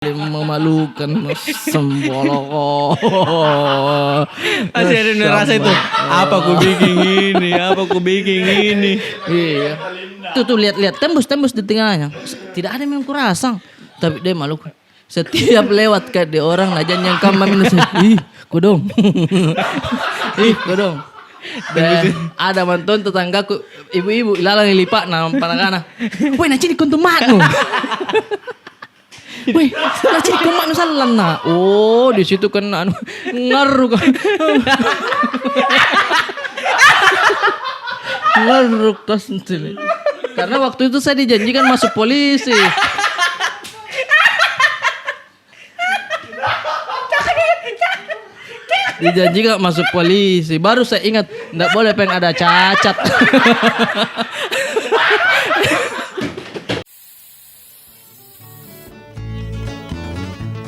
Memalukan sembolok. Masih ada rasa itu. Apa ku bikin ini. Iya. Tuh lihat tembus di tengahnya. Tidak ada yang kurasang. Tapi dia malu. Setiap lewat ke dia orang najan yang kam minus. Ih, kodong. Ih, kodong. Dan ada manton tetanggaku ibu-ibu ilalang lipat na panagana. Woi, naci di kuntu maknu. Wih, naci di maknu salan na. Oh, di situ kan anu ngaruh kan. Ngaruh sendiri. Karena waktu itu saya dijanjikan masuk polisi. Dijanjikan masuk polisi. Baru saya ingat enggak boleh pengen ada cacat.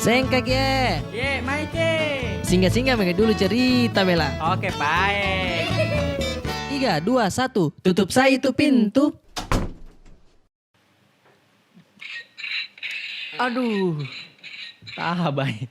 Sengkak ya. Ye, Maike. Singgah-singgah mengenai dulu cerita Bella. Oke, baik. 3, 2, 1. Tutup saya itu pintu. Aduh. Tabai.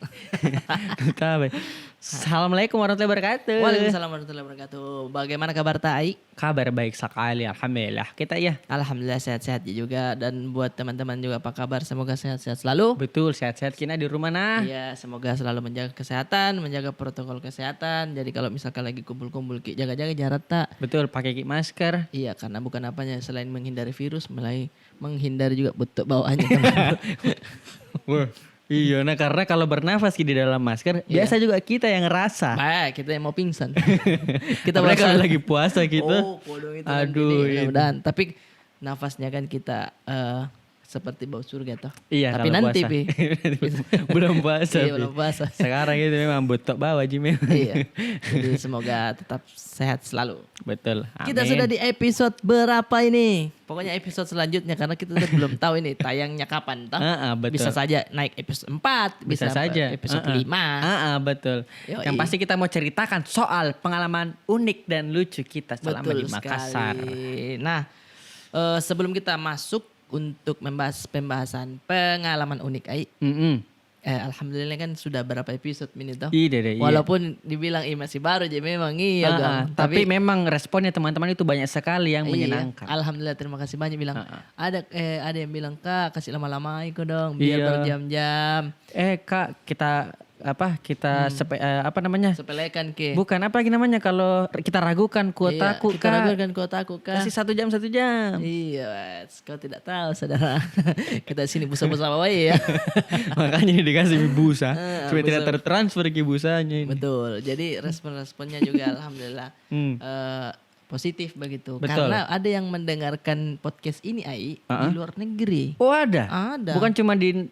Assalamualaikum warahmatullahi wabarakatuh. Waalaikumsalam warahmatullahi wabarakatuh. Bagaimana kabar Tai? Kabar baik sekali, alhamdulillah. Kita ya. Alhamdulillah sehat-sehat juga. Dan buat teman-teman juga apa kabar? Semoga sehat-sehat selalu. Betul, sehat-sehat kita di rumah nah. Iya, semoga selalu menjaga kesehatan, menjaga protokol kesehatan. Jadi kalau misalkan lagi kumpul-kumpul, jaga-jaga jarak tak. Betul, pakai masker. Iya, karena bukan apanya selain menghindari virus, mulai menghindari juga bentuk bawaannya teman. Wah, iya, nah karena kalau bernafas di dalam masker, biasa juga kita yang ngerasa. Baik, kita yang mau pingsan. Kita kalau lagi puasa gitu. Oh, kodong itu. Aduh, mudah-mudahan. Tapi nafasnya kan kita seperti bau surga toh. Iya, tapi kalau nanti puasa. Pi. Belum puasa. Iya, belum puasa. Sekarang itu memang butuh bawa Jim. Iya. Jadi semoga tetap sehat selalu. Betul. Amin. Kita sudah di episode berapa ini? Pokoknya episode selanjutnya karena kita belum tahu ini tayangnya kapan toh. Betul. Bisa saja naik episode 4, bisa saja episode 5. Betul. Yoi. Yang pasti kita mau ceritakan soal pengalaman unik dan lucu kita selama Betul di Makassar. sekali. Nah, sebelum kita masuk untuk membahas pembahasan pengalaman unik Ai. Alhamdulillah kan sudah berapa episode ini toh. Iya. Walaupun dibilang masih baru jadi memang iya Gang. Tapi memang responnya teman-teman itu banyak sekali yang menyenangkan. Alhamdulillah terima kasih banyak bilang. Ada yang bilang Kak kasih lama-lama ikut dong biar berjam-jam. Kak kita Sepelekan ke. Bukan apa lagi namanya kalau kita ragukan kuotaku Kita ragukan kuotaku Kak. Kasih 1 jam 1 jam. Iya, kau tidak tahu saudara. Kita sini busa-busa wae ya. Makanya dikasih busa. Supaya busa. tidak tertransfer ke busanya ini. Betul. Jadi respon-responnya juga alhamdulillah positif begitu. Betul. Karena ada yang mendengarkan podcast ini Ai di luar negeri. Oh ada? Ada. Bukan cuma di...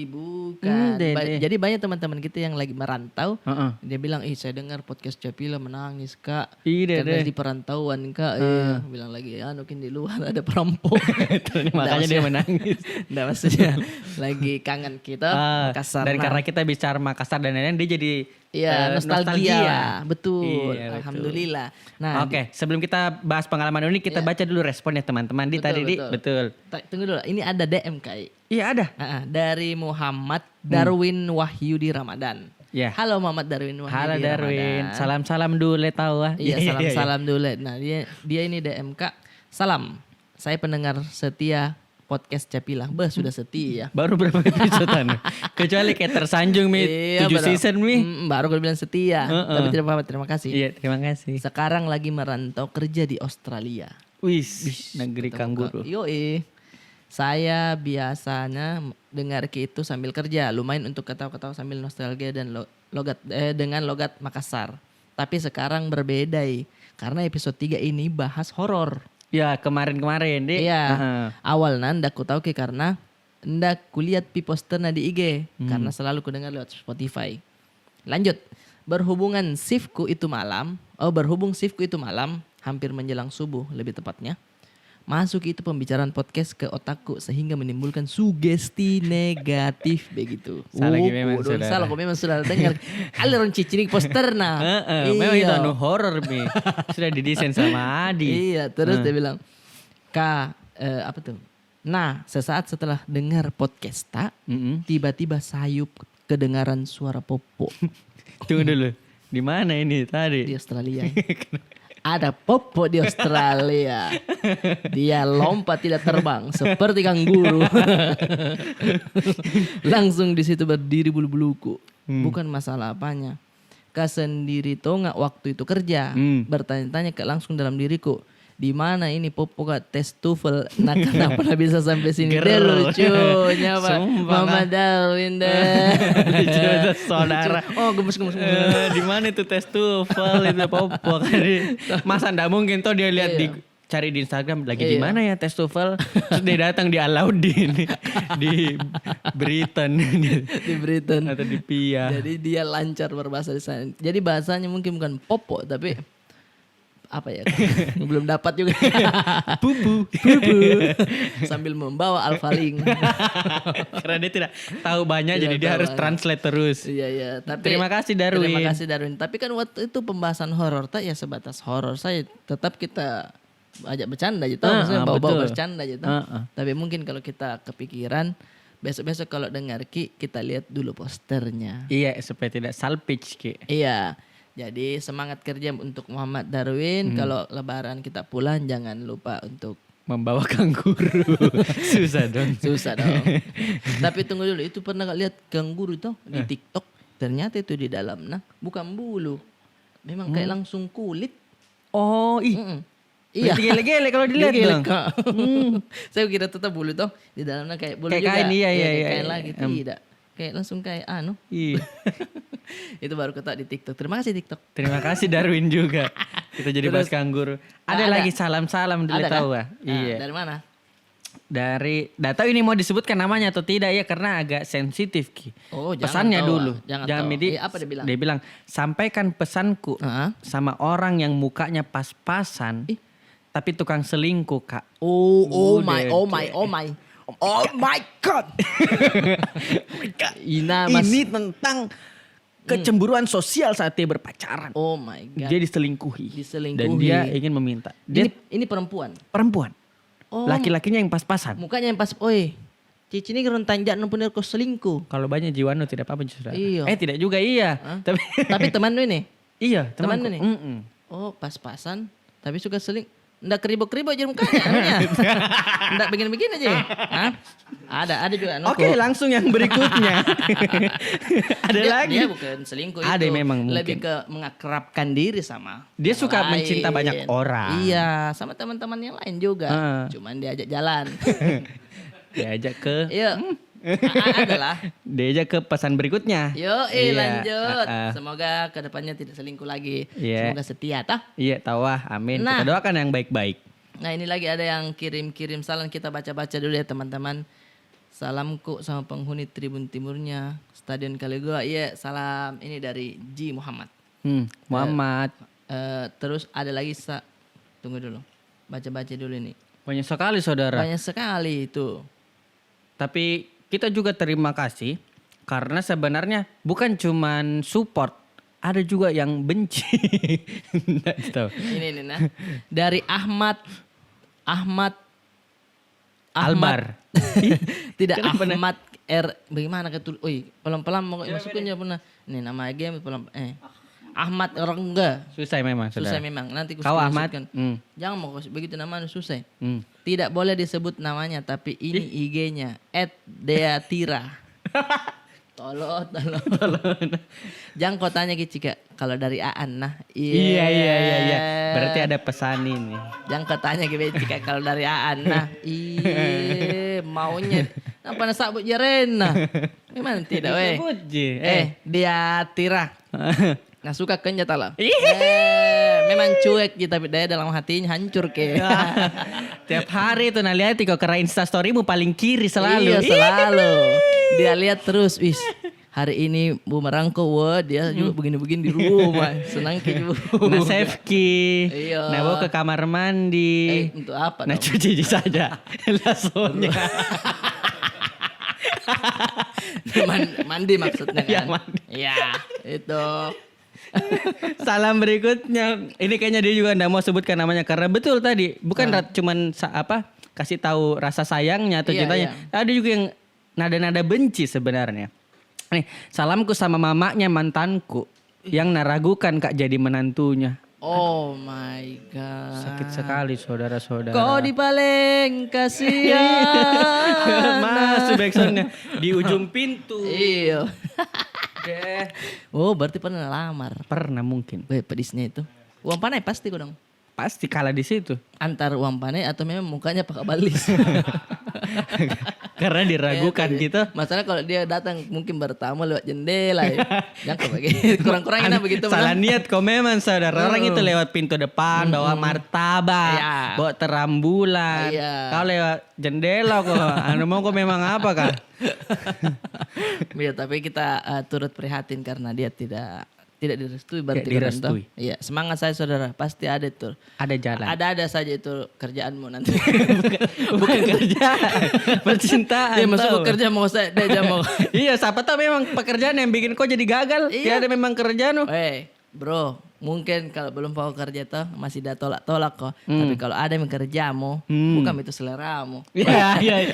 Bukan. Jadi banyak teman-teman kita yang lagi merantau. Dia bilang, saya dengar podcast Capila menangis Kak. Karena di perantauan Kak. Bilang lagi, mungkin di luar ada perampok. Makanya dia menangis. Nggak maksudnya lagi kangen kita Makassar. Dan karena kita bicara Makassar dan lain-lain dia jadi... Iya, nostalgia. Betul. Iya, Alhamdulillah. Nah, oke, sebelum kita bahas pengalaman unik, kita baca dulu responnya teman-teman. Betul. Tunggu dulu. Ini ada DM Kai. Iya ada. Dari Muhammad Darwin Wahyudi Ramadan. Ya. Halo Muhammad Darwin Wahyudi. Halo Darwin. Ramadan. Salam-salam dulu tahu. Iya, salam-salam dulu. Nah, dia ini DM Kak. Salam. Saya pendengar setia podcast Capila. Sudah setia. Baru berapa episode kecuali kayak tersanjung 7 season baru gue bilang setia. Tapi terima kasih. Iya, terima kasih. Sekarang lagi merantau kerja di Australia. Wis, negeri kanguru. Yoi. Saya biasanya dengar itu sambil kerja, lumayan untuk ketawa-ketawa sambil nostalgia dan dengan logat Makassar. Tapi sekarang berbeda karena episode 3 ini bahas horor. Ya kemarin-kemarin deh. Iya. Awalnya ndak ku tahu karena ndak kulihat posternya di IG karena selalu ku dengar lewat Spotify. Lanjut. Berhubung shiftku itu malam, hampir menjelang subuh lebih tepatnya. Masuk itu pembicaraan podcast ke otakku sehingga menimbulkan sugesti negatif begitu. Salah kok memang sudah dengar. Aliran cicing poster nah. Memang itu horor sudah didesain sama Adi. Iya, terus dia bilang, "Kak, apa tuh? Nah, sesaat setelah dengar podcast Mm-mm. tiba-tiba sayup kedengaran suara Popo Tunggu dulu. Di mana ini tadi? di Australia. Ada Popo di Australia. Dia lompat tidak terbang seperti kanguru. Langsung di situ berdiri bulu-buluku. Bukan masalah apanya. Kak sendiri tuh nggak waktu itu kerja. Bertanya-tanya ke langsung dalam diriku. Di mana ini Popo Kak tes TOEFL? Nah kenapa bisa sampai sini? Dia lucunya Pak. Sumpah, Mama Kak. Darwin deh. Lucu, saudara. Oh gemes. Di mana itu tes TOEFL itu Popo kan? Masa ndak mungkin toh dia lihat Iya. cari di Instagram lagi di Iya. mana ya tes TOEFL, terus dia datang di Alauddin di Britain Di Britain. atau di Pia. Jadi dia lancar berbahasa di sana. Jadi bahasanya mungkin bukan Popo tapi apa ya? Belum dapat juga. Pupu. Sambil membawa alfaling. Karena dia tidak tahu banyak Tidak jadi dia tahu harus banyak. translate terus. Iya. Tapi Terima kasih, Darwin. Terima kasih Darwin. Tapi kan waktu itu pembahasan horor tak ya sebatas horor saya tetap kita ajak bercanda gitu. Maksudnya bawa-bawa betul. bercanda gitu. Ah. Tapi mungkin kalau kita kepikiran besok-besok kalau dengar Ki kita lihat dulu posternya. Iya supaya tidak salpage Ki. Iya. Jadi semangat kerja untuk Muhammad Darwin. Kalau lebaran kita pulang jangan lupa untuk Membawa kanguru. Susah dong. susah dong. Tapi tunggu dulu, itu pernah gak lihat kanguru tuh di TikTok? Ternyata itu di dalam bukan bulu. Memang kayak langsung kulit. Oh ih. Mm-mm. Iya. Gele-gele kalau dilihat Gele, dong. Kak. Saya kira tetap bulu tuh di dalamnya kayak bulu Kayak juga. kain, iya, kayak iya, kain iya. lagi tidak. Kayak langsung kayak Iya. itu baru ketahui di TikTok. Terima kasih TikTok. Terima kasih Darwin juga. Kita jadi bahas kanguru. Ada ada. lagi salam-salam dulu Ada tahu kan? ah. Nah, Iya. dari mana? Nggak tahu ini mau disebutkan namanya atau tidak ya karena agak sensitif Ki. Oh, jangan Pesannya tahu, dulu. jangan tahu. Apa dia bilang? Dia bilang sampaikan pesanku Hah? sama orang yang mukanya pas-pasan. Ih. Tapi tukang selingkuh Kak. Oh Udah, my god. Ina mas. Ini tentang kecemburuan sosial saat dia berpacaran. Oh my god. Dia diselingkuhi. Diselingkuhi. Dan dia ingin meminta. Dia Ini perempuan. perempuan. Oh. Laki-lakinya yang pas-pasan. Mukanya yang pas. Oi. Cici ini keren tanjak bener kau selingkuh. Kalau banyak jiwano tidak apa-apa justru. Iya. Tidak juga iya. Hah? Tapi Tapi teman lu ini. iya Teman temanku. nih? Mm-mm. Oh pas-pasan. Tapi suka seling. Nggak keribuk-keribuk aja mukanya. namanya. Nggak begini-begini aja. Hah? Ada juga. Oke, langsung yang berikutnya. Ada lagi. Dia bukan selingkuh Ada itu. memang mungkin. Lebih ke mengakrabkan diri sama. Dia yang suka lain. mencinta banyak orang. Iya, sama teman-teman yang lain juga. Ah. Cuman diajak jalan. Diajak ke Iya. Adalah. diajak ke pesan berikutnya. Yo, Iya, lanjut. ah. Semoga kedepannya tidak selingkuh lagi. Iya. Semoga setia, tah. Iya, tahu ah, amin. Nah. Kita doakan yang baik-baik. Nah ini lagi ada yang kirim-kirim salam. Kita baca-baca dulu ya teman-teman. Salamku sama penghuni Tribun Timurnya Stadion Kaligoa. Iya salam ini dari Ji Muhammad. Muhammad. Terus ada lagi tunggu dulu. Baca-baca dulu ini. Banyak sekali saudara. Banyak sekali itu. Tapi kita juga terima kasih karena sebenarnya bukan cuman support, ada juga yang benci. Nggak tahu. Ini nah. Dari Ahmad Albar. Tidak Kenapa, Nah? Ahmad R. Bagaimana ketul? Oi, pelan-pelan mau masukin aja pernah. Ini nama game pelan. Ahmad Rengga. Susah memang Susah saudara. memang. Nanti Kau Ahmad. screenshotkan. Jangan mau begitu namanya susah. Tidak boleh disebut namanya tapi ini IG-nya @deatira. Tolong. Jangan kau tanya Ki Cika kalau dari Aan nah. Iya. Berarti ada pesan ini. Jangan kau tanya Ki Cika kalau dari Aan nah. Iya, maunya apa nak sabut jaren nah. Memang tidak weh. Sebut je. Dia tira. Nggak suka kenyata lah. Memang cuek gitu tapi dia dalam hatinya hancur ke. Tiap hari tuh nah lihat kau kera Insta storymu paling kiri selalu. Iya selalu. Dia lihat terus, wis hari ini bumerangku, wah dia juga begini-begini di rumah. Senang ke juga. Nah safety. Iya. Nah bawa ke kamar mandi. Untuk apa Nah dong? cuci saja. Langsungnya. Mandi maksudnya kan? Iya, mandi. Iya, itu. Salam berikutnya. Ini kayaknya dia juga enggak mau sebutkan namanya karena betul tadi bukan cuman kasih tahu rasa sayangnya atau Iya, cintanya. Ada juga yang nada-nada benci sebenarnya. Nih, salamku sama mamanya mantanku yang naragukan Kak jadi menantunya. Oh my god. Sakit sekali saudara-saudara. Kau di paling kasihan. Masuk backsoundnya di ujung pintu. Iya. Deh. Oh, berarti pernah lamar. Pernah mungkin. Weh, pedisnya itu. Uang panai pasti kok dong. Pasti kalah di situ. Antar uang panai atau memang mukanya pakai balis. Karena diragukan gitu. Masalah kalau dia datang mungkin bertamu lewat jendela ya. Jangan kok begitu. Kurang-kurangin begitu. Salah benar. niat kok memang saudara. Orang itu lewat pintu depan bawa martabak, Iya. bawa terambulan. Iya. Kau lewat jendela kok. Anu mau kok memang apa Kak? Iya, tapi kita turut prihatin karena dia tidak direstui berarti Tidak kan, direstui. toh? Iya, semangat saya saudara, pasti ada itu. Ada jalan. Ada saja itu kerjaanmu nanti. Bukan kerja, percintaan. Dia masuk tahu. kerja mau saya dia mau. Iya, siapa tahu memang pekerjaan yang bikin kau jadi gagal. Iya. Tiada memang kerjaan. Bro, mungkin kalau belum mau kerja tuh masih dah tolak-tolak kok. Tapi kalau ada yang kerjamu, bukan itu seleramu. Iya,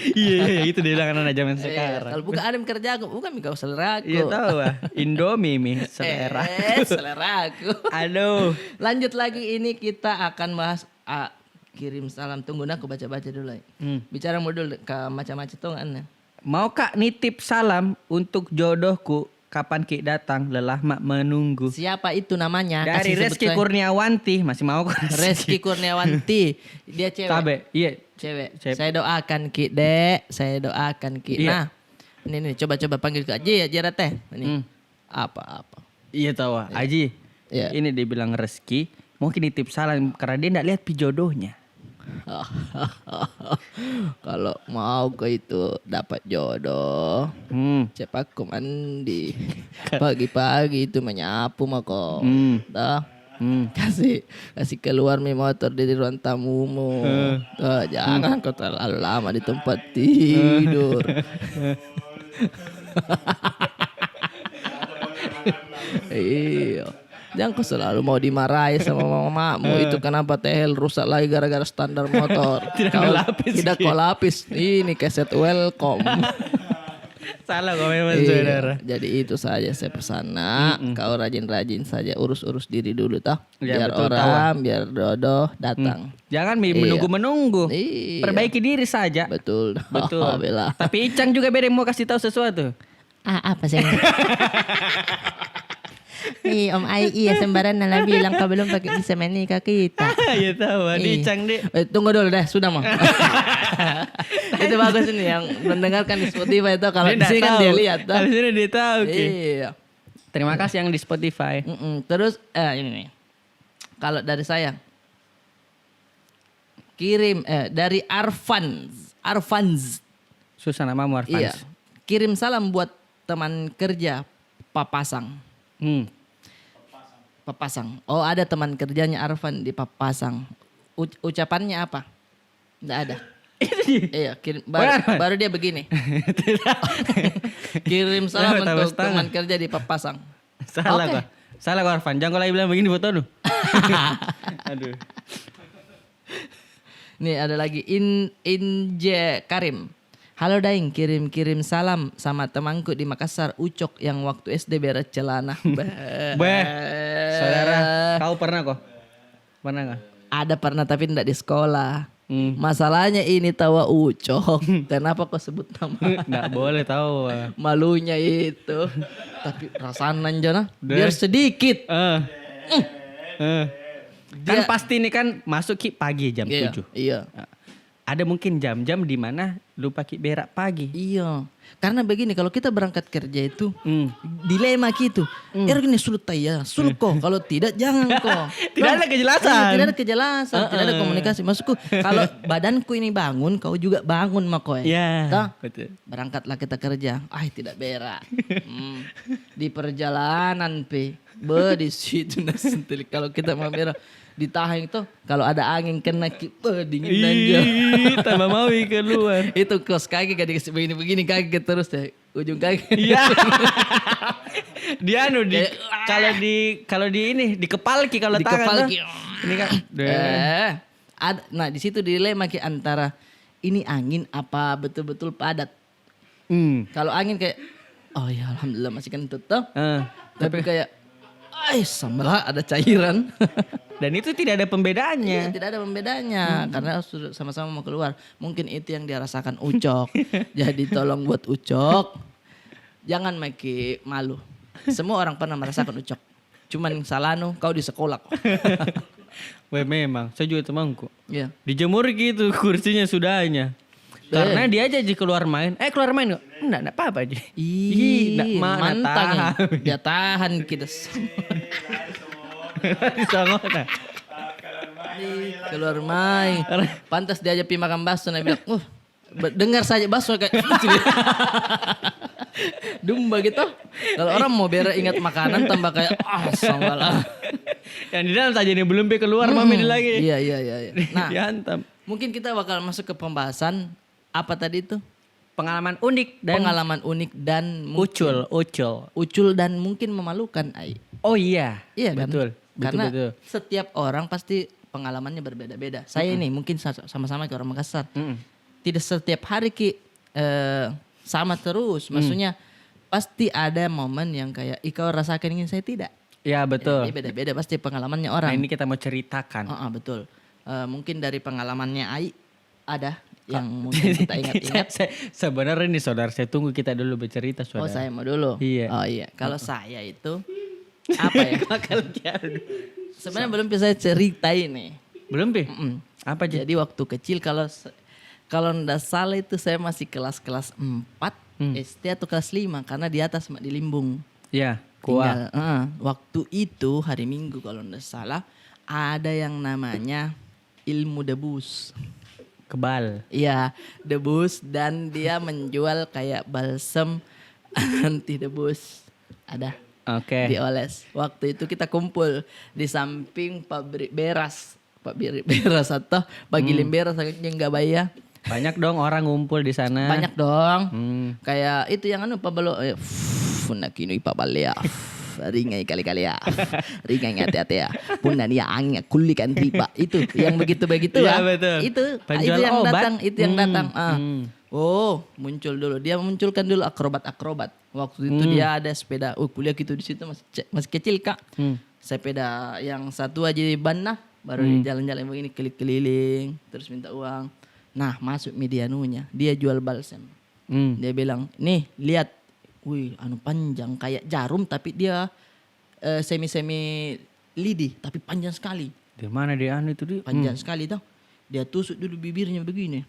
itu dia bilang anak zaman Iya, sekarang. kalau bukan ada yang kerja aku, bukan kau selera aku. Iya tahu ah. Indomie mi selera. Selera aku. Aduh. Lanjut lagi ini kita akan bahas kirim salam. Tunggu aku baca-baca dulu. Bicara modul ke macam-macam tuh kan. Mau Kak nitip salam untuk jodohku kapan Ki datang lelah mak menunggu. Siapa itu namanya? Dari Kasih sebut Reski saya. Kurniawanti masih mau kok. Reski Kurniawanti. Dia cewek. Tabe, iya. Cewek. Cewek. Saya doakan Ki, Dek. Saya doakan Ki. Iya. Nah, ini coba panggil ke Aji ya, Jera teh. Ini. Apa-apa. Iya tahu ah. Aji. Iya. Ini dia bilang Reski mungkin nitip salam karena dia enggak lihat jodohnya. Kalau mau ke itu dapat jodoh, cepat ku mandi. Pagi-pagi itu menyapu mako. Dah. Kasih keluar mi motor dari ruang tamumu. Jangan kau terlalu lama di tempat tidur. Iya. Jangan kau selalu mau dimarahi sama mamamu. Itu kenapa tehel rusak lagi gara-gara standar motor. Tidak kau lapis. Ini keset welcome. Salah kok memang Iya, saudara. jadi itu saja saya pesan nak. Kau rajin-rajin saja urus-urus diri dulu toh. Ya, Biar betul, orang, biar dodoh datang. Jangan Iya. menunggu-menunggu. Iya. Perbaiki diri saja. Betul. Betul. Bella. Tapi Icang juga beda mau kasih tahu sesuatu. Apa sih? Ih, Om Ai iya sembaran nala bilang kau belum pakai bisa menikah kita. Ya tahu, Iya. Icang deh. Tunggu dulu deh, sudah mau. Itu bagus ini yang mendengarkan di Spotify itu kalau di sini kan dia lihat toh. Di sini dia tahu. Ki. Iya. Terima kasih yang di Spotify. Terus ini nih. Kalau dari saya kirim dari Arfans. Susah namamu Arfans. Iya. Kirim salam buat teman kerja Papasang. Papasang. Oh, ada teman kerjanya Arfan di Papasang. Ucapannya apa? Enggak ada. Iya, baru dia begini. Kirim salam Tahu untuk setengah. teman kerja di Papasang. Salah Oke. kok. Salah kok Arfan. Jangan kau lagi bilang begini foto lu. Aduh. Nih ada lagi Inje Karim. Halo Daing, kirim salam sama temanku di Makassar, Ucok yang waktu SD beres celana. Beh, saudara, kau pernah kok? Pernah nggak? Ada pernah tapi tidak di sekolah. Masalahnya ini tawa Ucok. Kenapa kau sebut nama? Nggak boleh tahu. Malunya itu. Tapi rasanan Jona, biar sedikit. Kan pasti ini kan masuk Ki pagi jam 7. Iya. Ada mungkin jam-jam di mana lupa Ki berak pagi. Iya. Karena begini kalau kita berangkat kerja itu dilema gitu. Gini sulut ya, sulut kok. Kalau tidak jangan kok. Tidak ada kejelasan. Iya, tidak ada kejelasan, tidak ada komunikasi. Maksudku kalau badanku ini bangun, kau juga bangun mako ya. Iya. Toh? Betul. Berangkatlah kita kerja. Tidak berak. Di perjalanan di situ nasentil. Kalau kita mau berak ditahan itu kalau ada angin kena dingin aja. Tambah mau keluar. Itu kos kaki gak dikasih begini kaki terus deh ujung kaki. Iya. Dia kalau di ini di kepal Ki kalau Di tangan kepal tuh. Ki. Ini kan. Nah di situ dilema Ki antara ini angin apa betul-betul padat. Kalau angin kayak, oh ya alhamdulillah masih kentut toh. Tapi kayak, sambal ada cairan. Dan itu tidak ada Iya, pembedaannya. tidak ada pembedanya karena sudah sama-sama mau keluar. Mungkin itu yang dirasakan Ucok. Jadi tolong buat Ucok, jangan make malu. Semua orang pernah merasakan Ucok. Cuman salahmu kau di sekolah kok. Weh memang, saya juga temanku. Iya. Dijemur gitu kursinya sudahnya. Karena dia aja keluar main. Keluar main kok? Enggak apa-apa aja. Mantang ya. Dia tahan kita. Keluar main. Pantas dia aja pi makan bakso. Nah bilang, dengar saja bakso kayak Dumba gitu. Kalau orang mau biar ingat makanan tambah kayak sambal. Yang di dalam saja nih belum keluar mami lagi. Iya. Nah, dihantam. mungkin kita bakal masuk ke pembahasan apa tadi itu? Pengalaman unik dan Pengalaman unik dan ucul dan mungkin memalukan, Ai. Oh iya. Iya kan? Betul. Karena betul. setiap orang pasti pengalamannya berbeda-beda. Saya ini mungkin sama-sama ke orang Makassar. Tidak setiap hari sama terus. Maksudnya pasti ada momen yang kayak kau rasakan ini saya tidak. Ya betul. Beda-beda pasti pengalamannya orang. Nah ini kita mau ceritakan. Betul. Mungkin dari pengalamannya Ai ada yang mungkin kita ingat-ingat. Sebenarnya nih saudara, saya tunggu kita dulu bercerita saudara. Oh saya mau dulu. Iya. Oh iya. Kalau saya itu apa ya? Sebenarnya belum bisa cerita ini. Belum Pi? Apa aja? Jadi waktu kecil kalau ndak salah itu saya masih kelas 4 SD atau kelas 5 karena di atas di Limbung. Ya, Tinggal, waktu itu hari Minggu kalau ndak salah ada yang namanya ilmu debus. Kebal. Iya, debus dan dia menjual kayak balsam anti debus. Ada. Oke. Dioles. Waktu itu kita kumpul di samping pabrik beras. Pabrik beras atau Gilim beras yang enggak bayar. Banyak dong orang ngumpul di sana. Banyak dong. Kayak itu yang pabalo nak kino ipabalya. Ringai kali-kali ya. Ringai hati-hati ya. Punna nia angin kulikan riba. Itu yang begitu-begitu Iya, lah. betul. Itu Penjual yang obat. datang, itu yang datang. Oh, muncul dulu. Dia munculkan dulu akrobat-akrobat. Waktu itu dia ada sepeda. Kuliah gitu di situ masih kecil, Kak. Sepeda yang satu aja di ban nah, baru jalan-jalan begini keliling, terus minta uang. Nah, masuk medianunya. Dia jual balsam. Dia bilang, "Nih, lihat. Wih, panjang kayak jarum tapi dia semi-semi lidi tapi panjang sekali." Di mana dia itu dia? Panjang sekali tau. Dia tusuk dulu bibirnya begini.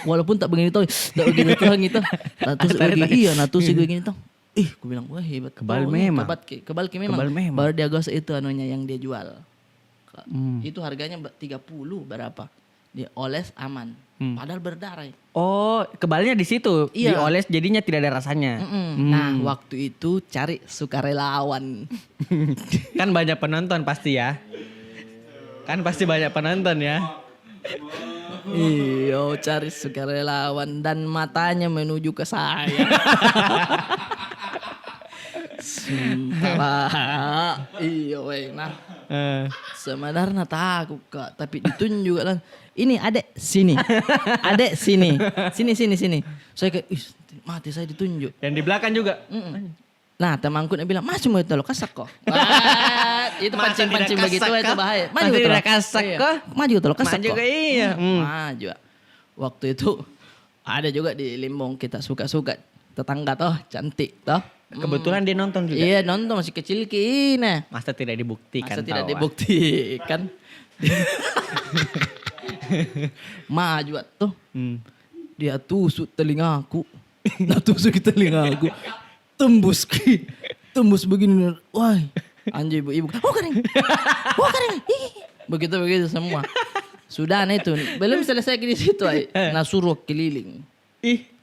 Walaupun tak begini tau, tak begini tau gitu. Tak tusuk begini, tusuk begini tau. Aku bilang, wah hebat. Kebal memang. Kebal memang. Kebal memang. Baru dia gosok itu yang dia jual. Itu harganya 30 berapa. Dia oles aman. Padahal berdarah. Oh, kebalnya di situ. Iya. Dioles jadinya tidak ada rasanya. Nah, waktu itu cari sukarelawan. Kan banyak penonton pasti ya. Kan pasti banyak penonton ya. Iya, cari sukarelawan dan matanya menuju ke saya. Sumpah. Iya, weh. Nah, sebenarnya takut Kak, tapi ditunjuk lah. Ini adek sini. Adek sini. Sini. Saya kayak, mati saya ditunjuk. Yang di belakang juga. Nah, temanku dia bilang, "Masih mau itu lo kasak kok." Itu Masa pancing-pancing tidak begitu kasak itu kah? bahaya. Masa tidak kasak kah? Maju tuh lo kasak Maju kok. ke iya. Maju. Waktu itu ada juga di Limbong kita suka-suka tetangga toh, cantik toh. Kebetulan dia nonton juga. Iya, nonton masih kecil kini. Masa tidak dibuktikan. Masa tidak tahu, dibuktikan. Maju tuh. Dia tusuk telingaku. Nah, tusuk telingaku. Tembus begini. Wah, anjay ibu. Oh kering. Begitu semua. Sudah itu. Belum selesai di situ. Nah, suruh keliling.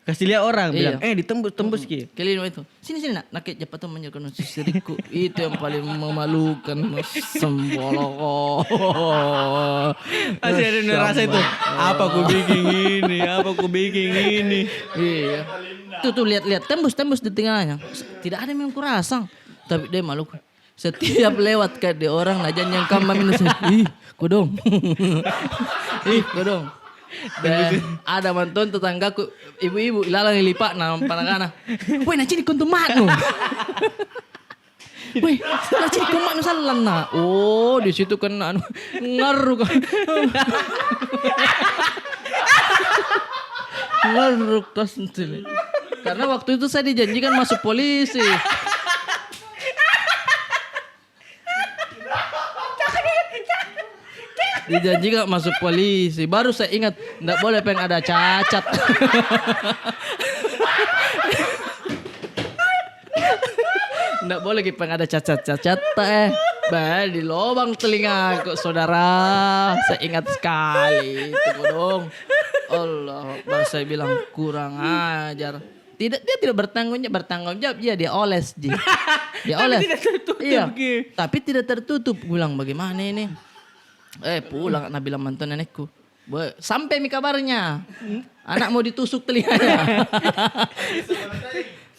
Kasih lihat orang Iya. bilang, ditembus ki. Keliling itu. Sini nak nakit cepat tuh menyerkan sisiriku. Itu yang paling memalukan. Sembolok. Masih ada rasa itu. Apa ku bikin ini. Iya. Tuh lihat tembus di tengahnya. Tidak ada yang kurasang. Tapi dia malu. Setiap lewat ke dia orang najan yang kamar minus. Kodong. Kodong. Dan ada manton tetanggaku, ibu-ibu ilalang lipat na panagana. Woi, naci di kuntu manu. Woi, naci di kuntu manu salan na. Oh, di situ kan anu ngaruh kan. Ngaruh kas sendiri. Karena waktu itu saya dijanjikan masuk polisi. Dijanjikan masuk polisi. Baru saya ingat, enggak boleh pengen ada cacat. Enggak boleh pengen ada cacat-cacat bah di lubang telinga kok saudara. Saya ingat sekali. Tunggu dong. Allah, baru saya bilang kurang ajar. Dia tidak bertanggung jawab dia oles dia oles. Tidak tertutup. Iya. Tapi tidak tertutup. Bilang bagaimana ini? Pulang nak bilang mantan nenekku. Sampai mi kabarnya. Anak mau ditusuk telinganya.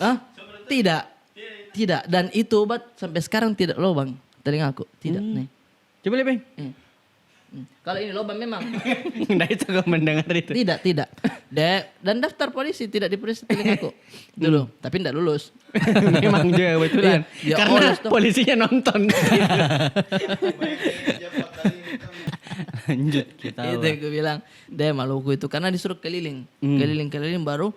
Hah? Tidak. Dan itu obat sampai sekarang tidak lubang telingaku. Tidak nih. Coba lihat, Bang. Kalau ini lubang memang. Nah itu kau mendengar itu. Tidak. Dan daftar polisi tidak diperiksa telingaku dulu, tapi tidak lulus. Memang juga kebetulan. Iya, Karena oles tuh. polisinya nonton. Lanjut kita. Itu yang gue bilang, deh Maluku itu karena disuruh keliling, keliling baru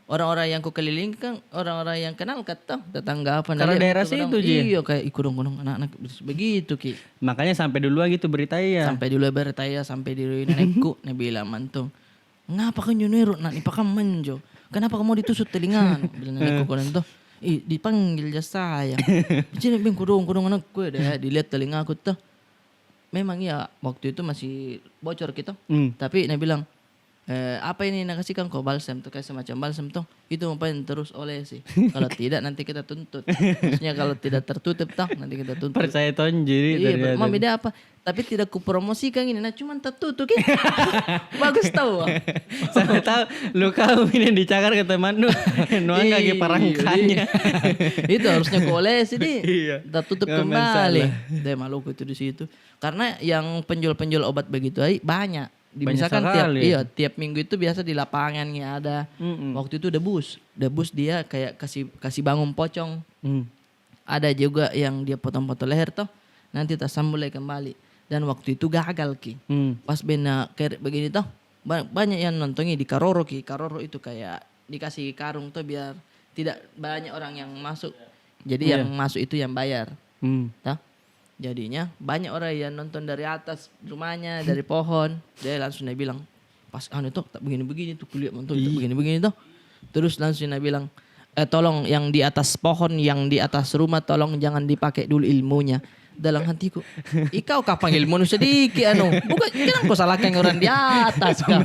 orang-orang yang ku keliling kan orang-orang yang kenal kata tetangga apa. Karena daerah situ Ji. Iya kayak ikut-ikut anak-anak begitu Ki. Makanya sampai duluan gitu berita ya. Sampai dulu bertanya sampai di nenekku nih bilang mantung. Ngapa kan Junero nak ipakam menjo? Kenapa kamu ditusuk telinga? Bilang nenekku kan tuh. Dipanggil jasa saya. Jadi bing kudung anakku deh dilihat telinga aku tuh. Memang ya waktu itu masih bocor gitu. Tapi dia bilang apa ini nak kasihkan kau balsam tuh kayak semacam balsam tuh itu ngapain terus oleh sih. Kalau tidak nanti kita tuntut. Maksudnya kalau tidak tertutup toh nanti kita tuntut. Percaya tonjiri. Iya, mau beda apa? Tapi tidak kupromosikan ini, nah cuman tertutup kan. Bagus tahu. Sampai tahu lu kau ini dicakar ke teman lu. Nuang kaki parangkannya. Itu harusnya koles ini. Iya. Tertutup Nggak kembali. masalah. Deh Maluku itu di situ. Karena yang penjual-penjual obat begitu banyak. Misalkan sekali. tiap minggu itu biasa di lapangan ya ada. Waktu itu debus dia kayak kasih bangun pocong. Ada juga yang dia potong-potong leher toh. Nanti tak sambulai kembali. Dan waktu itu gagal Ki. Pas bena kayak begini toh. Banyak yang nontonnya di Karoro Ki. Karoro itu kayak dikasih karung tuh biar tidak banyak orang yang masuk. Jadi yang masuk itu yang bayar. Toh. Jadinya banyak orang yang nonton dari atas rumahnya, dari pohon. Dia langsung dia bilang, pas itu tak begini-begini tuh kulihat nonton tak begini-begini tuh. Terus langsung dia bilang, tolong yang di atas pohon, yang di atas rumah tolong jangan dipakai dulu ilmunya. Dalam hatiku, ikau kapan ilmu sedikit bukan jangan kau salahkan orang di atas kan.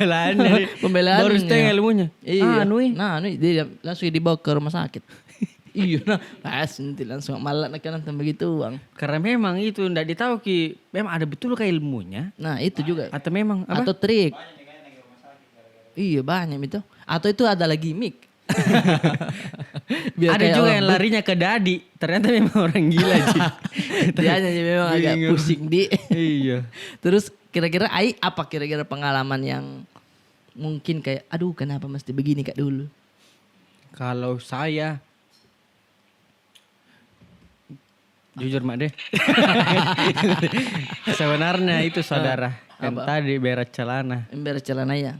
Pembelaan Baru setengah ilmunya. Iya. Nah, dia langsung dibawa ke rumah sakit. Iya, nanti langsung malah nak nonton begitu uang. Karena memang itu ndak ditahu Ki, memang ada betul kayak ilmunya. Nah, itu juga. Atau memang apa? Atau trik. Iya, banyak itu. Atau itu ada lagi mic. Ada juga yang larinya ke dadi. Ternyata memang orang gila Ji. Dia hanya memang agak pusing di. Iya. Terus kira-kira apa kira-kira pengalaman yang mungkin kayak aduh kenapa mesti begini Kak dulu? Kalau saya jujur mak deh. Sebenarnya itu saudara yang tadi beres celana. Beres celana ya.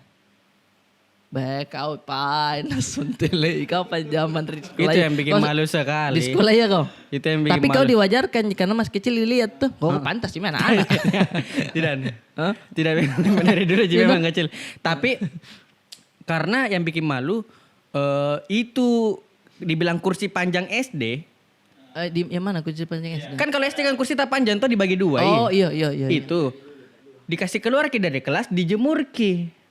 Baik kau pain suntele kau zaman di sekolah. Itu yang bikin malu sekali. Di sekolah ya kau. Itu yang bikin Tapi malu. kau diwajarkan karena masih kecil dilihat tuh. Oh pantas sih mana anak. Tidak. Tidak dari dulu juga memang kecil. Tapi karena yang bikin malu itu dibilang kursi panjang SD. Di yang mana kursi panjang SD? Kan kalau SD kan kursi tak panjang tuh dibagi dua. Oh iya. Itu dikasih keluar Ki dari kelas dijemur Ki.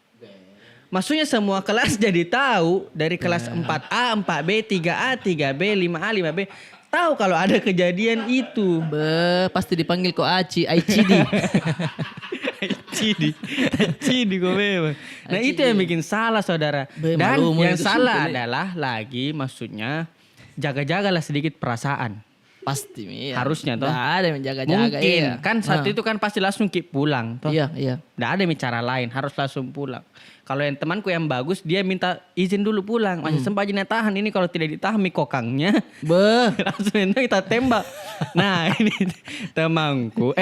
Maksudnya semua kelas jadi tahu dari kelas 4A, 4B, 3A, 3B, 5A, 5B. Tahu kalau ada kejadian itu. Pasti dipanggil kok ICD. ICD kok memang. Nah itu yang bikin salah saudara. Dan yang salah adalah lagi maksudnya jaga-jagalah sedikit perasaan. Pasti Mi. Ya. Harusnya toh. Nggak ada yang menjaga-jaga. Mungkin iya. kan saat itu kan pasti langsung pulang toh. Iya, iya. Nggak ada cara lain, harus langsung pulang. Kalau yang temanku yang bagus, dia minta izin dulu pulang. Masih sempat aja tahan. Ini kalau tidak ditahan kokangnya, Beh. langsung itu kita tembak. Nah ini temanku,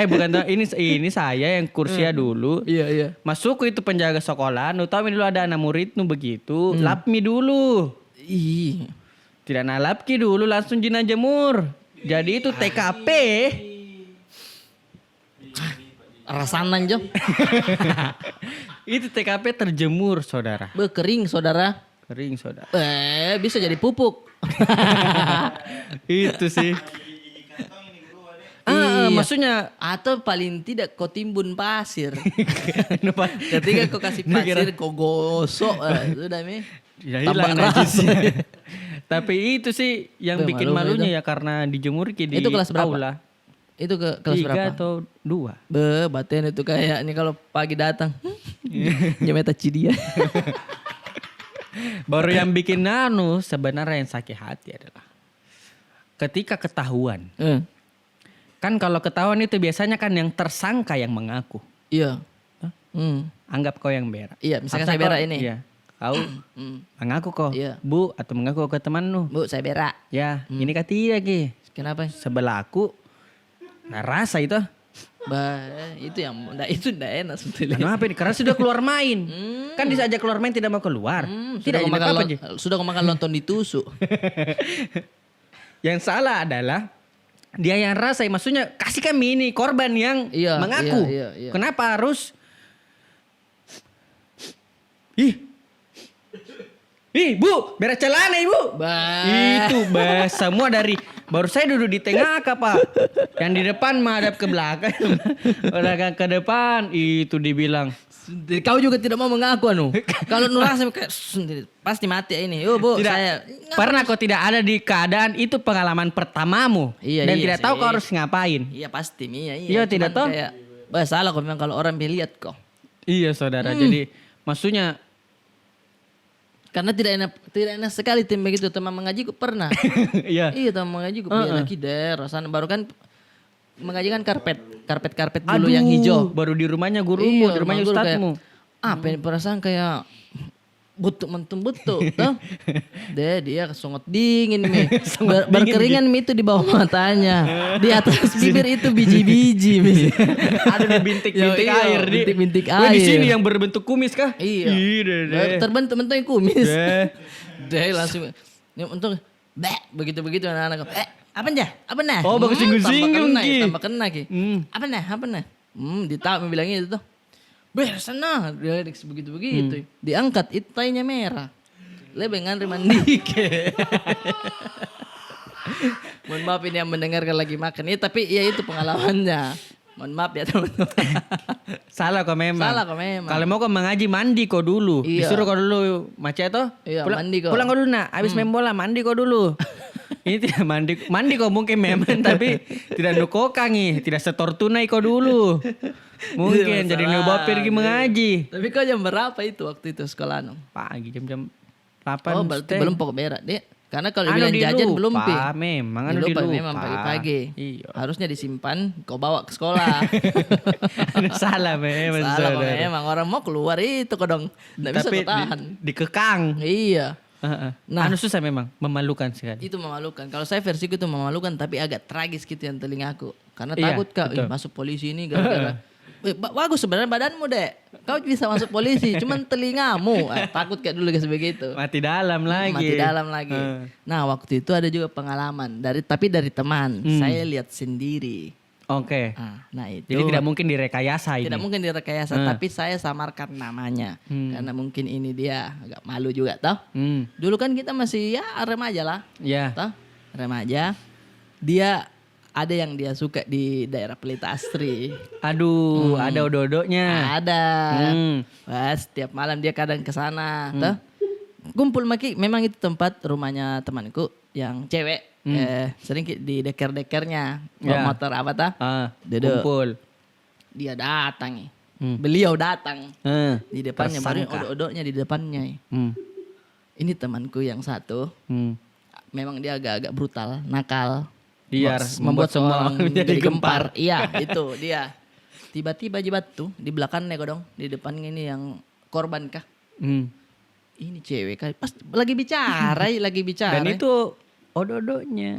ini saya yang kursia dulu. Iya, iya. Masuk itu penjaga sekolah, nu tahu dulu ada anak murid nu begitu, lapmi dulu. Ih. Tidak nalapki dulu langsung jina jemur. Jadi itu TKP. Rasanan Jo. Itu TKP terjemur saudara. Kering saudara. Kering saudara. Bisa jadi pupuk. Itu sih. Iya. Maksudnya Atau paling tidak kau timbun pasir. Ketika kau kasih pasir kau gosok. Sudah Mi. Ya Tambah hilang rasa. najisnya. Tapi itu sih yang Beh, bikin malu malunya ya karena dijemur di Itu kelas berapa? aula. Itu ke kelas 3 berapa? atau 2. Baten itu kayaknya kalau pagi datang. Nyemeta dia. Baru yang bikin sebenarnya yang sakit hati adalah ketika ketahuan. Kan kalau ketahuan itu biasanya kan yang tersangka yang mengaku. Iya. Hah? Anggap Kau yang berak. Iya, misalkan Atau saya berak kau- ini. Iya. Kau mengaku kok. Iya. Bu atau mengaku ke temanmu. Bu, saya berak. Ya, ini kata Ki. Kenapa? Sebelah aku. Nah rasa itu. Itu yang itu enggak enak sebetulnya. Kenapa ini? Karena sudah keluar main. Kan diajak keluar main tidak mau keluar. Tidak Sudah kau ini makan apa aja. sudah kau makan lontong ditusuk. Yang salah adalah dia yang rasa, maksudnya kasih kami ini korban yang Iya, mengaku. iya. Kenapa harus Ih, Bu, berak celana Ibu. Itu semua dari baru saya duduk di tengah Pak. Yang di depan menghadap ke belakang. Orang ke depan itu dibilang. Kau juga tidak mau mengaku Kalau nurasa kayak pasti mati ini. Yo Bu, Tidak, saya pernah kok tidak ada di keadaan itu pengalaman pertamamu. Iya, dan iya tidak tahu sih. kau harus ngapain. Iya pasti Iya. Iya, tidak Cuman toh? kayak salah kok memang kalau orang lihat kok. Iya saudara, jadi maksudnya Karena tidak enak sekali tim begitu. Teman mengaji pernah. iya. Iya teman mengaji biar lagi deh. Rasanya baru kan mengaji kan karpet dulu yang hijau. Baru di rumahnya gurumu, Iya, di rumahnya rumah guru ustadzmu. Apa ini perasaan kayak butuh mentum butuh tuh. Dia sangat dingin Mi. Berkeringan Mi itu di bawah matanya. Di atas bibir itu biji-biji Mi. Ada di bintik-bintik Iya, air. bintik-bintik Wah, di air. sini yang berbentuk kumis kah? Iya. Deh. Terbentuk-bentuk kumis. Deh. Deh langsung. Ini untuk begitu-begitu anak-anak. Apa nah? Oh, bagus singgung-singgung, Ki. Tambah kena Ki. Apa nah? Ditahu bilangnya itu tuh. Sana dia begitu-begitu. Diangkat itu tainya merah. Lebih ngantri mandi ke. Mohon maaf ini yang mendengarkan lagi makan. Ya, tapi ya itu pengalamannya. Mohon maaf ya teman-teman. Salah kok memang. Kalau mau kau mengaji mandi kau dulu. Iya. Disuruh kau dulu Maceto. Iya, mandi kau. Pulang kau dulu nak. Habis main bola mandi kau dulu. Ini tidak mandi. Mandi kau mungkin memang tapi tidak nukokang nih. Tidak setor tunai kau dulu. Mungkin jadi nyoba pergi mengaji. Tapi kau jam berapa itu waktu itu sekolah Pagi jam 8. Oh berarti belum pokok berak deh. Karena kalau Anu bilang jajan belum Pi. Memang Dilupa dilupa. memang pagi-pagi. Iya. Harusnya disimpan kau bawa ke sekolah. Salah memang. Salah kok saudara. memang orang mau keluar itu kok dong. Nggak bisa Tapi kau tahan. dikekang. Iya. Nah, susah memang, memalukan sekali. Itu memalukan. Kalau saya versiku itu memalukan tapi agak tragis gitu yang telingaku. Karena Iya, takut kak betul. masuk polisi ini gara-gara. Bagus sebenarnya badanmu dek. Kau bisa masuk polisi. Cuman telingamu. Takut kayak dulu guys begitu. Mati dalam lagi. Mati dalam lagi. Nah waktu itu ada juga pengalaman. Tapi dari teman. Saya lihat sendiri. Oke. Nah itu. Jadi tidak mungkin direkayasa ini. Tidak mungkin direkayasa. Tapi saya samarkan namanya. Karena mungkin ini dia agak malu juga toh. Dulu kan kita masih ya remaja lah. Ya. Toh? Remaja. Dia ada yang dia suka di daerah Pelita Astri. Aduh, ada odo-odonya. Ada. Wah, setiap malam dia kadang ke sana, toh. Kumpul maki, memang itu tempat rumahnya temanku yang cewek. Sering di deker-dekernya bawa Ya. motor apa tah? Duduk. Kumpul. Dia datang nih. Beliau datang di depannya, baru Tersangka. odo-odonya di depannya. Ini temanku yang satu, memang dia agak-agak brutal, nakal. Biar membuat semua orang menjadi gempar. Iya, itu dia. Tiba-tiba jibat tuh di belakangnya dong, di depan ini yang korban kah? Ini cewek kah? Pas lagi bicara, lagi bicara. Dan itu odo-odonya.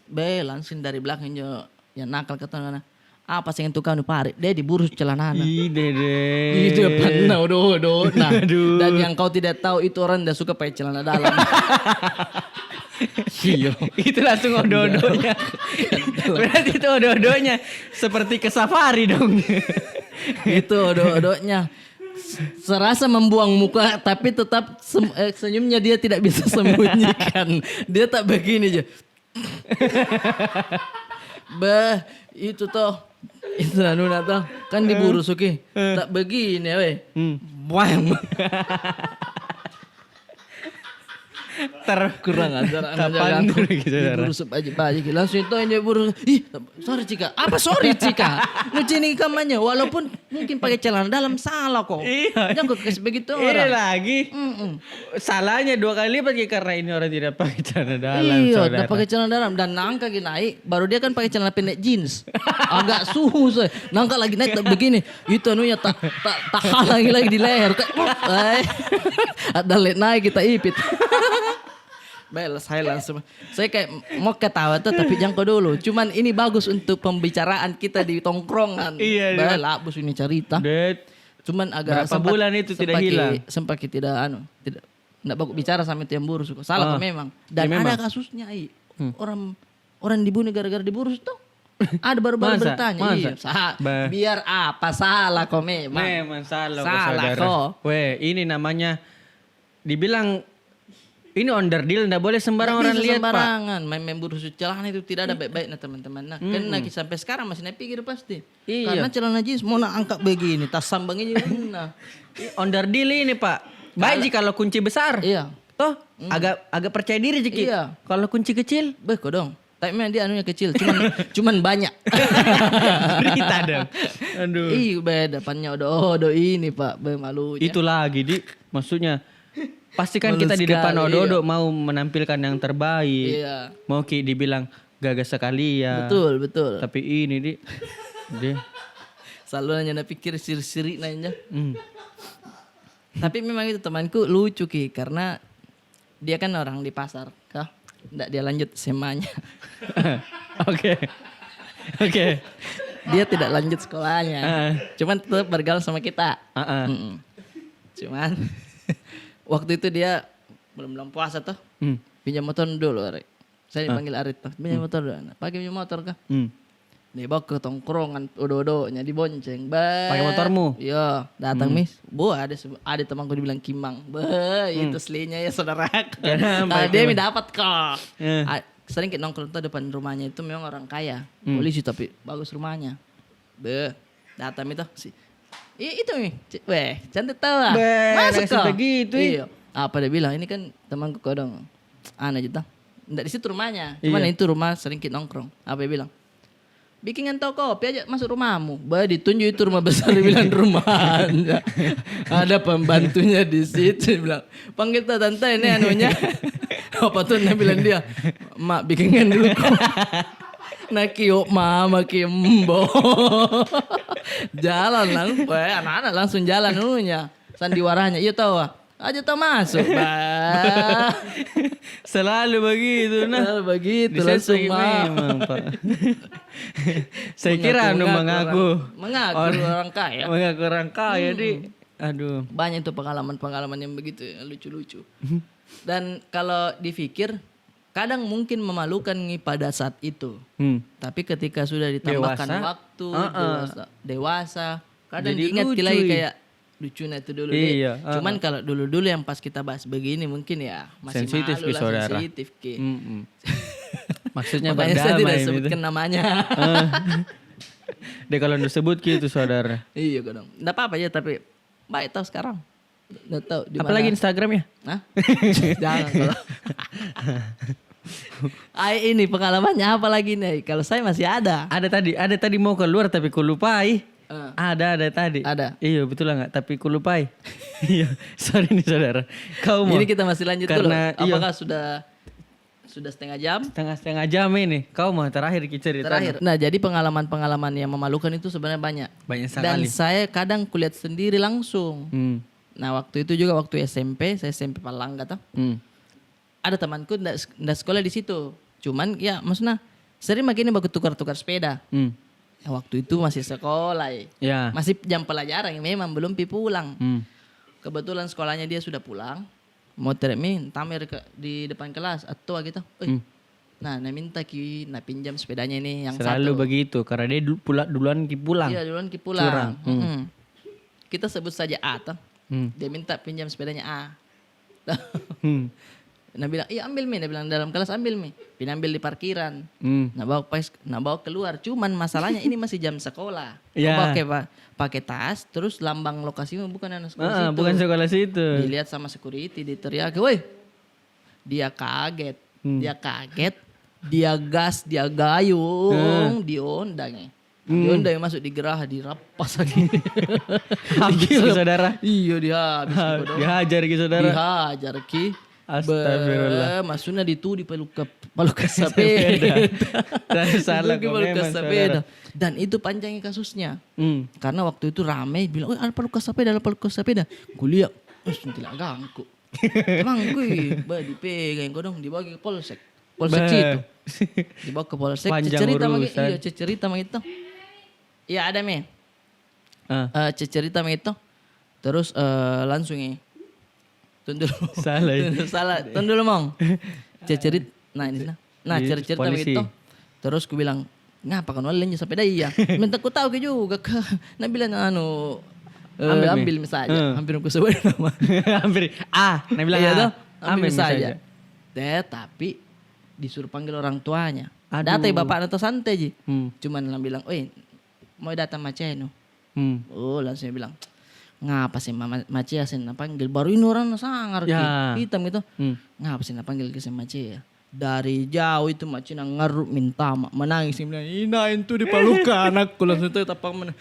Be langsung dari belakang jo yang nakal kata apa sih yang tukang nu parit? Dia diburu celana. Ide deh. Itu depan odo-odo. Nah, Aduh. dan yang kau tidak tahu itu orang dah suka pakai celana dalam. Iya. Itu langsung odo-odonya. Berarti itu odo-odonya seperti ke safari dong. Itu odo-odonya. Serasa membuang muka tapi tetap senyumnya dia tidak bisa sembunyikan. Dia tak begini aja. Bah, itu toh. Itu Nuna toh. Kan diburu Suki. Tak begini weh. Buang. Kurang ajar Kapan anak aku. gitu, saudara? Diburu sebaji-baji. Langsung itu yang buru. Ih, sorry Cika. Apa sorry Cika? Nuci ini kamarnya. Walaupun mungkin pakai celana dalam salah kok. Iya. Jangan kok kasih begitu Ini orang. lagi. Salahnya 2 kali lipat karena ini orang tidak pakai celana dalam. Iya, saudara. udah pakai celana dalam dan nangka lagi naik. Baru dia kan pakai celana pendek jeans. Agak suhu saya. Nangka lagi naik tak begini. Itu anunya tak halangi lagi di leher. Ada let naik kita ipit. Baiklah saya langsung. Saya kayak mau ketawa tuh tapi jangkau dulu. Cuman ini bagus untuk pembicaraan kita di tongkrongan. Iya. Baiklah bos ini cerita. Det. Cuman agak Berapa bulan itu tidak hilang? Sempat tidak tidak bagus bicara sama itu yang buru suka. Salah kok memang. Dan Ya, memang. ada kasusnya orang dibunuh gara-gara diburu tuh. Ada baru-baru Masa? bertanya. Masa? Iya. Biar apa salah kok memang. Memang salah Salah saudara. kok. Weh, ini namanya dibilang ini onderdil, nggak boleh sembarang Nggak orang bisa lihat, Pak. sembarangan. Main buru celana itu tidak ada baik-baiknya teman-teman. Nah, kan lagi sampai sekarang masih naik pikir pasti. Iya. Karena celana jeans mau nak angkat begini, tas sambangnya nah. Onderdil ini, Pak. Baik jika kalau kunci besar. Iya. Toh, agak percaya diri Jeki. Iya. Kalau kunci kecil, Beko dong. Tapi memang dia anunya kecil, cuman banyak. berita dong. Aduh. Ih, beda depannya odo ini, Pak. Malunya. Itu lagi, Di. Maksudnya pastikan Malu kita di depan sekali, odo-odo mau menampilkan yang terbaik. Iya. Mau Ki dibilang gagah sekali ya. Betul. Tapi ini, Di. Dia. Selalu nanya pikir siri-siri nanya. Tapi memang itu temanku lucu Ki, karena dia kan orang di pasar, kah? Nggak dia lanjut SMA-nya. Oke. Dia tidak lanjut sekolahnya. Cuman tetap bergaul sama kita. Cuman waktu itu dia belum puasa tuh. Pinjam motor dulu, Arik. Saya dipanggil Arit tuh. Pinjam motor dulu. Pakai pinjam motor kah? Dia bawa ke tongkrongan odo-odonya dibonceng. Pakai motormu? Iya, datang mis. Bu ada temanku dibilang Kimang. Itu aslinya ya saudara. Dia mi dapat kok. Sering kita nongkrong tuh depan rumahnya itu memang orang kaya. Polisi tapi bagus rumahnya. Datang itu sih. Itu mi. Weh, cantik tahu lah. Masuk kok. Begitu. Iya. Apa dia bilang? Ini kan temanku kodong. Aneh aja tah. Nggak di situ rumahnya. Cuman itu rumah sering kita nongkrong. Apa dia bilang? Bikinkan toko kopi aja masuk rumahmu. Ditunjuk itu rumah besar dibilang rumahnya. Ada pembantunya di situ. Dia bilang, panggil tante ini anunya. Apa tuh dia bilang dia. Mak bikinkan dulu kok. Nakio mama kimbo. Jalan langsung. Anak-anak langsung jalan anunya. Sandiwaranya. Iya tahu ah. Aja tau masuk. Selalu begitu nah. Selalu begitu Disensor langsung memang, Pak. Saya kira mengaku orang kaya. Mengaku orang kaya, Di. Aduh. Banyak tuh pengalaman-pengalaman yang begitu yang lucu-lucu. Dan kalau dipikir kadang mungkin memalukan nih pada saat itu. Tapi ketika sudah ditambahkan Dewasa. waktu, dewasa, kadang Jadi diingat lucu, lagi iya. kayak lucunya itu dulu Iya, deh. Cuman kalau dulu-dulu yang pas kita bahas begini mungkin ya masih Sensitif, malu lah, saudara. sensitif Ki. Maksudnya Makanya saya tidak berdamai. sebutkan namanya. Dia kalau sebut gitu, saudara. Iya kadang. Nggak apa-apa ya tapi baik tahu sekarang. Nggak tahu di mana. Apalagi Instagramnya? Hah? Jangan kalau. Ini pengalamannya apa lagi nih? Kalau saya masih ada. Ada tadi mau keluar tapi kulupai. Ada tadi. Ada. Iya betul lah nggak, tapi kulupai. Iya, sorry nih saudara. Kau mau? Ini kita masih lanjut Karena, dulu. Apakah sudah sudah setengah jam. Setengah jam ini. Kau mau terakhir cerita. Terakhir. Nah, jadi pengalaman-pengalaman yang memalukan itu sebenarnya banyak. Banyak Dan sekali. saya kadang kulihat sendiri langsung. Hmm. Nah, waktu itu juga waktu SMP, saya SMP Palangga tuh. Hmm. Ada temanku ndak sekolah di situ. Cuman ya maksudnya sering makin baku tukar-tukar sepeda. Hmm. Ya, waktu itu masih sekolah. Ya. Masih jam pelajaran memang belum pulang. Hmm. Kebetulan sekolahnya dia sudah pulang. Mau tamer di depan kelas atau gitu. Nah, minta ki pinjam sepedanya ini yang Selalu satu. begitu karena dia duluan pulang. Iya, duluan ki pulang. Kita sebut saja A toh. Hmm. Dia minta pinjam sepedanya A. Hmm. Nah bilang, iya ambil Mi. Dia bilang dalam kelas ambil Mi. Pinambil di parkiran. Hmm. Nah bawa keluar. Cuman masalahnya ini masih jam sekolah. Ya. Pakai tas, terus lambang lokasinya bukan anak sekolah situ. Bukan sekolah situ. Dilihat sama security, diteriak, woi. Dia kaget. Dia gas, dia gayung, diondang. Diondang masuk di gerah, dirapas lagi. Habis ki, saudara. Iya dihabis. Dihajar ki, saudara. Dihajar ki. Astagfirullah. Maksudnya di paluka sepeda. Dan salah Itu kok memang, sepeda. Dan itu panjangnya kasusnya. Karena waktu itu rame bilang, oh ada paluka sepeda. Kuliah, tidak ganggu. Emang gue, dipegang kau dong, dibawa ke polsek. Polsek situ. Dibawa ke polsek, Panjang urusan. cerita gitu. Iya ada Me. Cerita gitu. Terus langsung Tunggu dulu. Salah ya. Salah. Tunggu dulu Mong. Cerit. Nah ini. Nah cerita polisi. begitu. Terus ku bilang, ngapa kan wali sepeda iya. Minta ku tahu ke juga. Nah bilang ambil saja. Hampir aku sebut nama. Hampir. Nah bilang Iya toh. ambil Ambil saja. Tapi disuruh panggil orang tuanya. Aduh. Datang bapak atau santai ji. Cuman bilang, mau datang maceno. Hmm. Oh langsung dia bilang, ngapa sih Macia sih panggil, baru ini orang sangar hitam gitu. Ngapa sih panggil ke si Macia? Dari jauh itu Macia ngaruk minta menangis, dia bilang ina itu dipalukan anakku, langsung itu tapang mama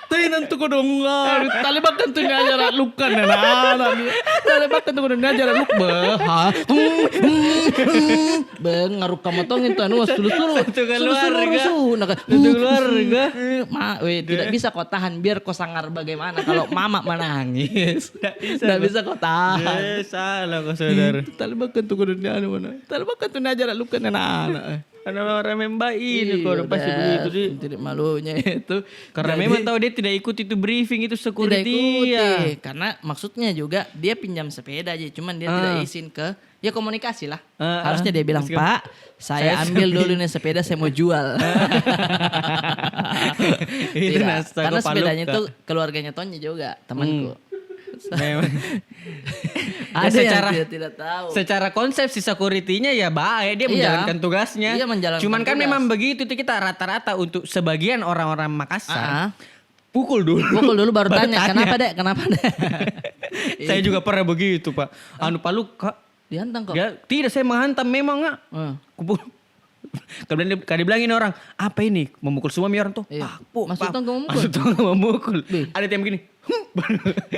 Tainan tuh dong talibakan tuh ngajar lukan anak talibakan tuh dong ngajar luk ngaruk kamatong itu anu sulu-sulu keluarga tidak bisa kau tahan biar kau sangar bagaimana kalau mama menangis tidak bisa kau tahan. Salah kau saudara. Talibakan tuh dong talibakan tuh ngajar lukan anak Karena orang memang ini kok pasti begitu sih. Tidak malunya itu. Karena memang tahu dia tidak ikut itu briefing itu security. Tidak ikuti. Karena maksudnya juga dia pinjam sepeda aja. Cuman dia tidak izin ke. Ya komunikasi lah. Harusnya dia bilang, Pak saya ambil dulu nih sepeda saya mau jual. Tidak. Karena sepedanya tuh keluarganya Tony juga. Temanku. Ada yang tidak tahu. Secara konsep si security-nya ya baik, dia menjalankan tugasnya. Iya, menjalankan Cuman kan tugas. memang begitu tuh kita rata-rata untuk sebagian orang-orang Makassar. Pukul dulu baru tanya. Kenapa Dek? Saya juga pernah begitu Pak. Pak Luka dihantam kok. Ya, tidak saya menghantam memang enggak. Kemudian dibilangin orang, apa ini memukul suami orang tuh? Iya. Pak, Masuk tongkol memukul. Masuk tongkol memukul. Ada yang begini.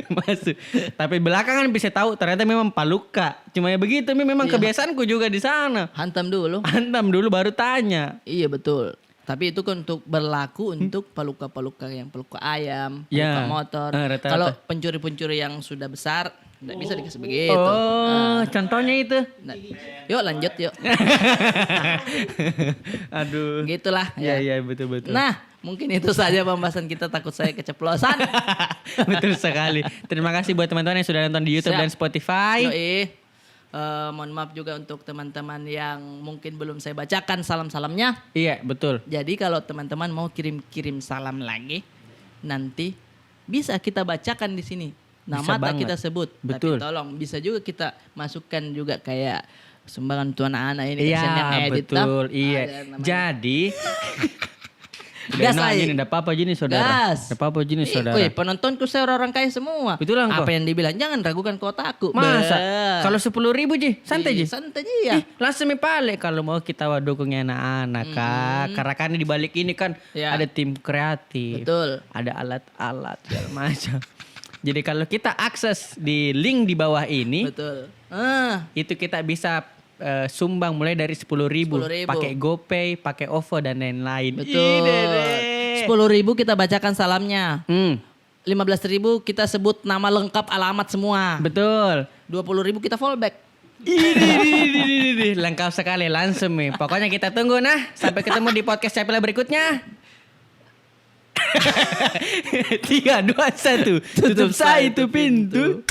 Masuk. Tapi belakangan bisa tahu ternyata memang Paluka. Cuma ya begitu memang kebiasaanku juga di sana. Hantam dulu baru tanya. Iya betul. Tapi itu kan berlaku untuk paluka-paluka yang paluka ayam, paluka motor. Rata-rata. Kalau pencuri-pencuri yang sudah besar nggak bisa dikasih begitu. Contohnya itu. Nah, yuk lanjut yuk. Aduh. Gitulah. Iya betul. Nah, mungkin itu saja pembahasan kita, takut saya keceplosan. Betul sekali. Terima kasih buat teman-teman yang sudah nonton di YouTube dan Spotify. Mohon maaf juga untuk teman-teman yang mungkin belum saya bacakan salam-salamnya. Iya, betul. Jadi kalau teman-teman mau kirim-kirim salam lagi, nanti bisa kita bacakan di sini. Nama tak kita sebut. Betul. Tapi tolong bisa juga kita masukkan juga kayak sumbangan tuan anak ini. Iya, betul. Iya. Jadi gas aja. Ini enggak apa-apa gini saudara. Gas. Enggak apa-apa gini saudara. Penontonku saya orang kaya semua. Betul lah. Apa yang dibilang? Jangan ragukan kotaku. Masa? Kalau 10.000 ji, santai ji. Santai ji ya. Langsung pale kalau mau kita dukungnya anak-anak kak. Karena kan di balik ini kan ada tim kreatif. Betul. Ada alat-alat segala macam. Jadi kalau kita akses di link di bawah ini, Betul. itu kita bisa sumbang mulai dari 10.000 10.000. pakai GoPay, pakai OVO dan lain-lain. Betul. Ide deh. 10.000 kita bacakan salamnya. Hmm, 15.000 kita sebut nama lengkap alamat semua. betul. 20.000 kita fallback. Idih, lengkap sekali langsung nih. Pokoknya kita tunggu nah. Sampai ketemu di podcast Capela berikutnya. 3, 2, 1. Tutup saya itu pintu.